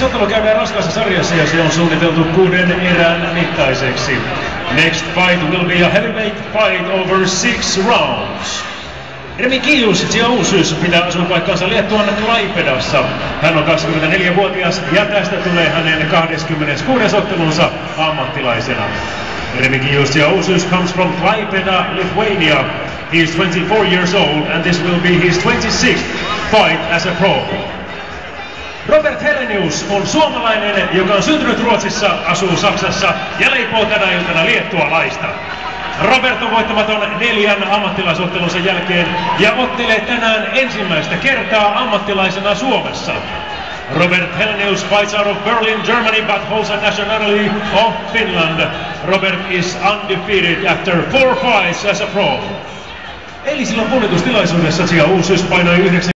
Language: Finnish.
Neljäs ottelu käydään raskaassa sarjassa ja se on suunniteltu 6 erän mittaiseksi. Next fight will be a heavyweight fight over 6 rounds. Remigius Dziausius pitää asuinpaikkansa Liettuan Klaipedassa. Hän on 24-vuotias ja tästä tulee hänen 26. ottelunsa ammattilaisena. Remigius Dziausius comes from Klaipeda, Lithuania. He is 24 years old and this will be his 26th fight as a pro. Robert Helenius on suomalainen, joka on syntynyt Ruotsissa, asuu Saksassa ja leipoo tänä iltana liettualaista. Robert on voittamaton 4 ammattilaisottelunsa jälkeen ja ottelee tänään ensimmäistä kertaa ammattilaisena Suomessa. Robert Helenius fights out of Berlin, Germany, but holds a nationality of Finland. Robert is undefeated after 4 fights as a pro. Eilisillä punnitustilaisuudessa Dziausius painoi 9